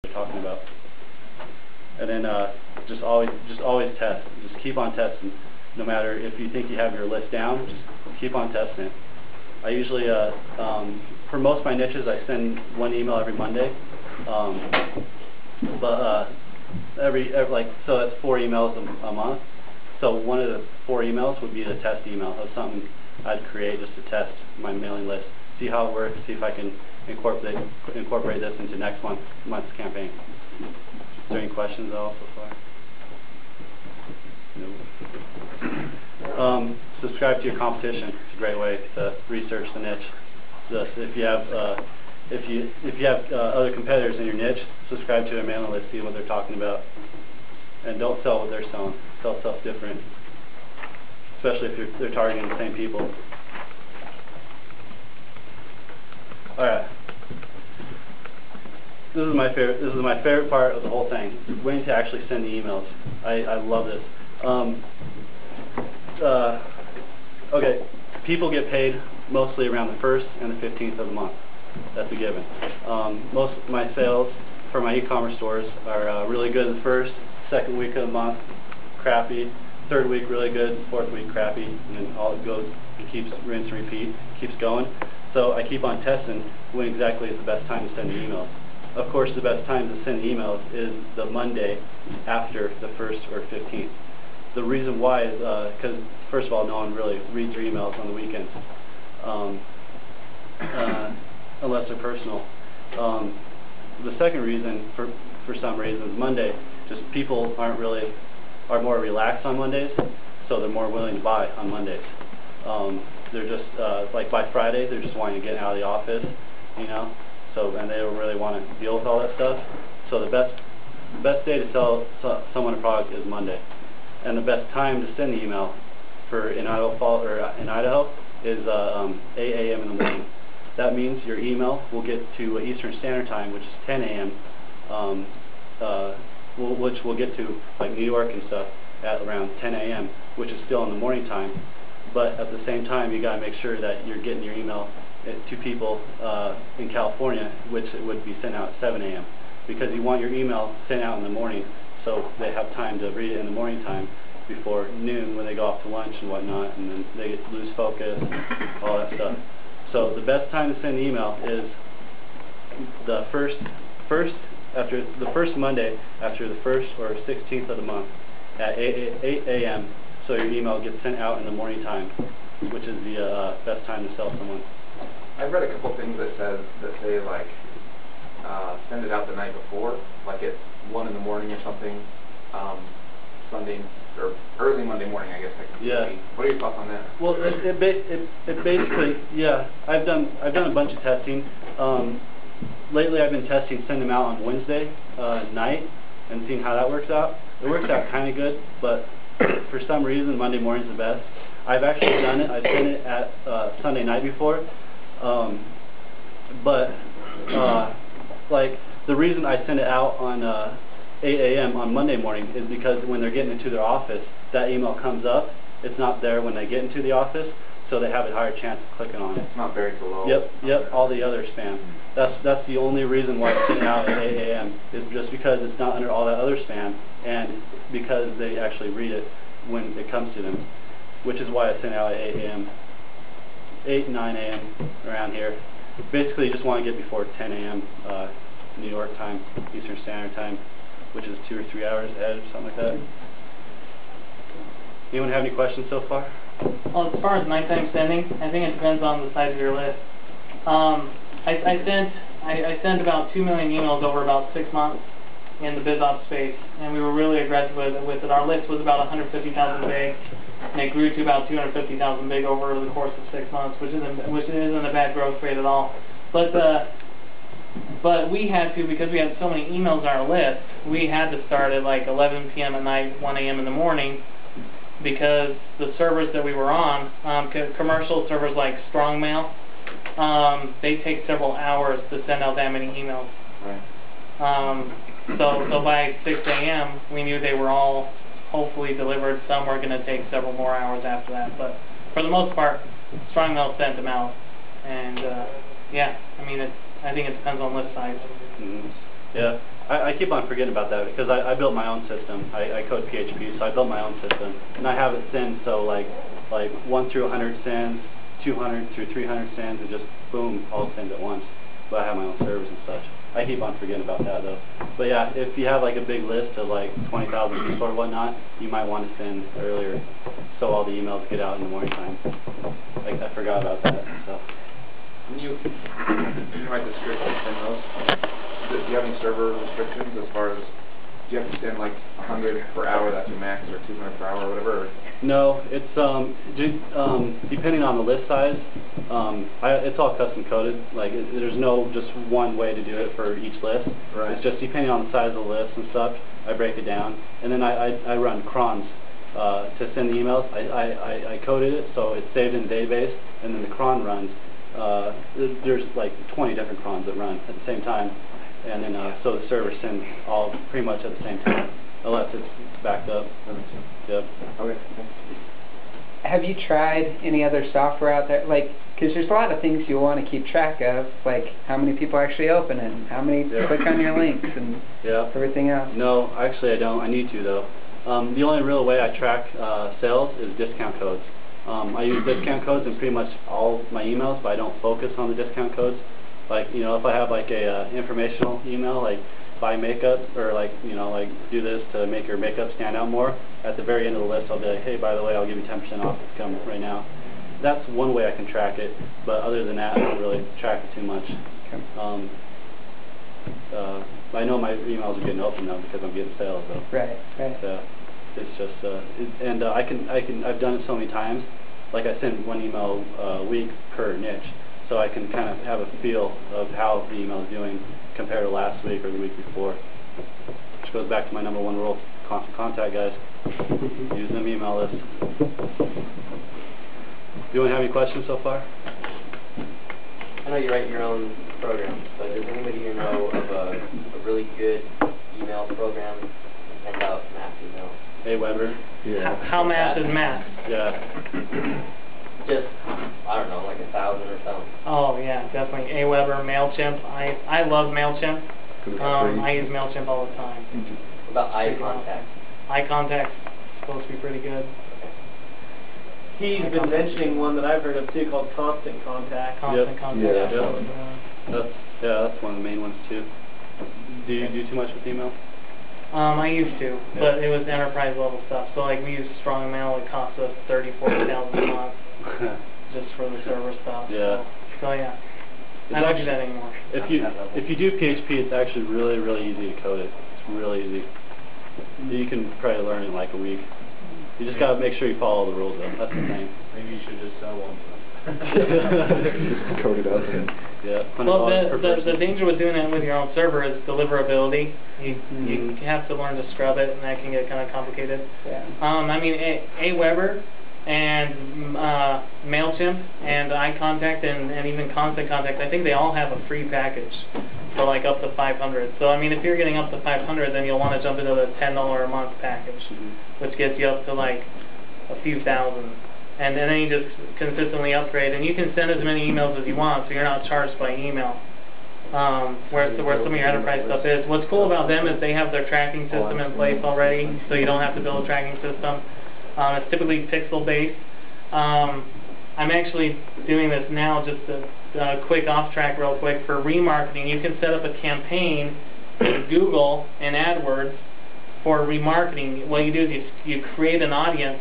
they're talking about. And then just always test. Just keep on testing. No matter if you think you have your list down, just keep on testing it. I usually, for most of my niches, I send one email every Monday. So that's 4 emails a month. So one of the 4 emails would be the test email of something I'd create just to test my mailing list, see how it works, see if I can incorporate this into next month's campaign. Is there any questions at all so far? No. Subscribe to your competition. It's a great way to research the niche. If you have other competitors in your niche, subscribe to their mailing list, see what they're talking about, and don't sell what they're selling. Sell stuff different, especially if they're targeting the same people. All right. This is my favorite part of the whole thing. When to actually send the emails. I love this. Okay, people get paid mostly around the 1st and the 15th of the month. That's a given. Most of my sales for my e-commerce stores are really good the 1st, 2nd week of the month, crappy, 3rd week really good, 4th week crappy, and then all it goes, it keeps rinse and repeat, keeps going. So I keep on testing when exactly is the best time to send the emails. Of course, the best time to send emails is the Monday after the 1st or 15th. The reason why is because, first of all, no one really reads their emails on the weekends, unless they're personal. The second reason, for some reasons, Monday, just people are more relaxed on Mondays, so they're more willing to buy on Mondays. They're just like by Friday, they're just wanting to get out of the office, you know. So, and they don't really want to deal with all that stuff. So the best day to sell someone a product is Monday, and the best time to send the email in Idaho is 8 a.m. in the morning. That means your email will get to Eastern Standard Time, which is 10 a.m. Which we'll get to like New York and stuff at around 10 a.m., which is still in the morning time. But at the same time, you got to make sure that you're getting your email to people in California, which it would be sent out at 7 a.m. because you want your email sent out in the morning so they have time to read it in the morning time before noon when they go off to lunch and whatnot, and then they lose focus, all that stuff. So the best time to send an email is the first Monday after the 1st or 16th of the month at 8 a.m. so your email gets sent out in the morning time, which is the best time to sell someone. I've read a couple things that say like send it out the night before, like at 1 in the morning or something, Sunday or early Monday morning, I guess. Yeah. What are your thoughts on that? Well, it basically, yeah. I've done a bunch of testing. Lately, I've been testing send them out on Wednesday night and seeing how that works out. It works out kind of good, but for some reason, Monday morning's the best. I've actually done it. I've sent it at Sunday night before, like the reason I send it out on 8 a.m. on Monday morning is because when they're getting into their office, that email comes up. It's not there when they get into the office, so they have a higher chance of clicking on it. It's not buried below. Yep, all the other spam. That's the only reason why I send it out at 8 a.m. is just because it's not under all that other spam, and because they actually read it when it comes to them, which is why I send it out at 8 a.m. 8, 9 a.m. around here. Basically, you just want to get before 10 a.m. New York time, Eastern Standard Time, which is 2 or 3 hours ahead or something like that. Anyone have any questions so far? Well, as far as nighttime sending, I think it depends on the size of your list. I sent about 2 million emails over about 6 months in the BizOps space, and we were really aggressive with it. Our list was about 150,000 big, and it grew to about 250,000 big over the course of 6 months, which isn't a bad growth rate at all. But we had to, because we had so many emails on our list, we had to start at like 11 p.m. at night, 1 a.m. in the morning, because the servers that we were on, commercial servers like StrongMail, they take several hours to send out that many emails. Right. So by 6 a.m. we knew they were all hopefully delivered. Some were going to take several more hours after that, but for the most part, StrongMail sent them out. And yeah, I mean, I think it depends on list size. Yeah. I keep on forgetting about that because I built my own system. I code PHP, so I built my own system, and I have it send so like 1 through 100 sends, 200 through 300 sends, and just boom, all send at once. But I have my own servers and such. I keep on forgetting about that though. But yeah, if you have like a big list of like 20,000 people or whatnot, you might want to send earlier so all the emails get out in the morning time. Like I forgot about that. So. When you write the script and send those, do you have any server restrictions as far as, do you have to send like 100 per hour, that's your max, or 200 per hour, or whatever? No, it's depending on the list size, it's all custom coded. Like there's no just one way to do it for each list. Right. It's just depending on the size of the list and stuff. I break it down, and then I run crons to send the emails. I coded it so it's saved in the database, and then the cron runs. There's like 20 different crons that run at the same time, and then so the server sends all pretty much at the same time, unless it's backed up. Yep. Okay. Have you tried any other software out there? Like, because there's a lot of things you want to keep track of, like how many people actually open it, and how many click on your links, and everything else. No, actually I don't. I need to though. The only real way I track sales is discount codes. I use discount codes in pretty much all my emails, but I don't focus on the discount codes. Like, you know, if I have like a informational email, like buy makeup, or like, you know, like do this to make your makeup stand out more, at the very end of the list I'll be like, hey, by the way, I'll give you 10% off if you come right now. That's one way I can track it, but other than that, I don't really track it too much. Okay. I know my emails are getting open now because I'm getting sales though. Right, right. So it's just, I've done it so many times. Like I send one email a week per niche, so I can kind of have a feel of how the email is doing compared to last week or the week before. Which goes back to my #1 rule: constant contact, guys. Use them email lists. Do you have any questions so far? I know you write your own programs, but does anybody you know of a really good email program to send out mass emails? Hey, Weber. Yeah. How mass is mass? Yeah. Just, I don't know, like 1,000 or something. Oh yeah, definitely. Aweber, MailChimp. I love MailChimp. I use MailChimp all the time. What about iContact? iContact's supposed to be pretty good. He's been mentioning one that I've heard of too called Constant Contact. Constant Contact. That's one of the main ones too. Do you do too much with email? I used to, but it was enterprise level stuff. So like we use strong mail, it costs us $30,000-$40,000 a month just for the server stuff. Yeah. So yeah, It's I don't do that anymore. If you do PHP, it's actually really easy to code it. It's really easy. You can probably learn in like a week. You just gotta make sure you follow the rules though. That's the thing. Maybe you should just sell one. Just code it up. Yeah. Well, the danger with doing that with your own server is deliverability. You have to learn to scrub it, and that can get kind of complicated. Yeah. I mean, Aweber and MailChimp and iContact and even Constant Contact, I think they all have a free package for like up to 500. So I mean, if you're getting up to 500, then you'll want to jump into the $10 a month package, which gets you up to like a few thousand. And then you just consistently upgrade, and you can send as many emails as you want, so you're not charged by email. Where some of your enterprise stuff is. What's cool about them is they have their tracking system in place already, so you don't have to build a tracking system. It's typically pixel based. I'm actually doing this now, just a quick off track real quick, for remarketing. You can set up a campaign in Google and AdWords for remarketing. What you do is you create an audience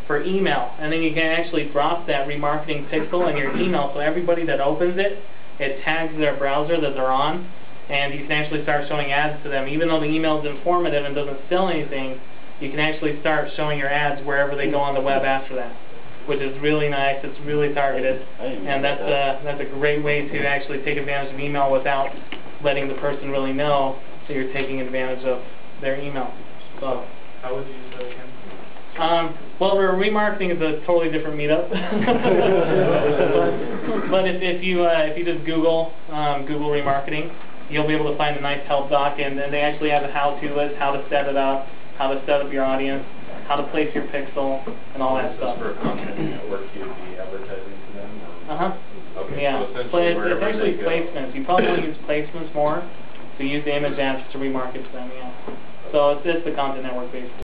for email, and then you can actually drop that remarketing pixel in your email, so everybody that opens it, it tags their browser that they're on, and you can actually start showing ads to them. Even though the email is informative and doesn't sell anything, you can actually start showing your ads wherever they go on the web after that, which is really nice. It's really targeted, and that's a great way to actually take advantage of email without letting the person really know, so you're taking advantage of their email. So how would you use that again? Well, remarketing is a totally different meetup. but if you just Google remarketing, you'll be able to find a nice help doc, and then they actually have a how-to list, how to set it up, how to set up your audience, how to place your pixel, and all that stuff. For a content network, you'd be advertising to them? Uh-huh. Okay, Yeah. so essentially It's actually placements. You probably want to use placements more, So use the image apps to remarket to them, yeah. So it's the content network basically.